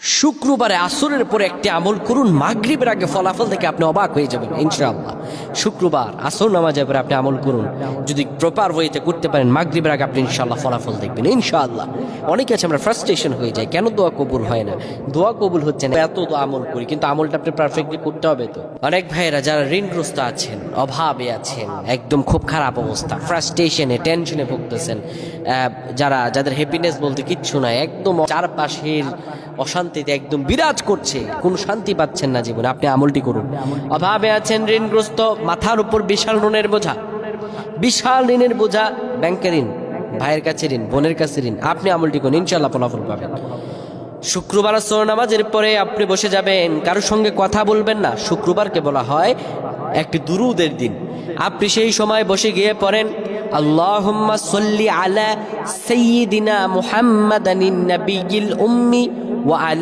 শুক্রবারে আসরের পরে একটি আমল করুন, মাগরিবের আগে ফলাফল থেকে আপনি অবাক হয়ে যাবেন ইনশাআল্লাহ। শুক্রবার আসর নামাজের পরে আপনি আমল করুন, যদি প্রপার ওয়েতে করতে পারেন মাগরিবের আগে আপনি ইনশাআল্লাহ ফলাফল দেখবেন ইনশাআল্লাহ। অনেকে আছে আমরা ফ্রাস্ট্রেশন হয়ে যায়, কেন দোয়া কবুল হয় না, দোয়া কবুল হচ্ছে না, এত তো আমল করি কিন্তু আমলটা আপনি পারফেক্টলি করতে হবে। তো অনেক ভাইয়েরা যারা ঋণগ্রস্ত আছেন, অভাবে আছেন, একদম খুব খারাপ অবস্থা, ফ্রাস্ট্রেশনে টেনশনে ভুগতেছেন, যাদের হ্যাপিনেস বলতে কিচ্ছু নাই, একদম চারপাশের অশান্তিতে একদম বিরাজ করছে, কোনো শান্তি পাচ্ছেন না জীবনে, আপনি আমলটি করুন। অভাবে আছেন, ঋণগ্রস্ত, মাথার উপর বিশাল ঋণের বোঝা, বিশাল ঋণের বোঝা, ব্যাংকের ঋণ, ভাইয়ের কাছে ঋণ, বোনের কাছে ঋণ, আপনি আমলটি করুন, ইনশাআল্লাহ ফলাফল পাবেন। শুক্রবার আসর নামাজের পরে আপনি বসে যাবেন, কারোর সঙ্গে কথা বলবেন না। শুক্রবারকে বলা হয় একটি দুরুদের দিন। আপনি সেই সময় বসে গিয়ে পড়েন আল্লাহুম্মা সাল্লি আলা সাইয়্যিদিনা মুহাম্মাদানিন নাবিয়্যিল উম্মি ওয়া আলা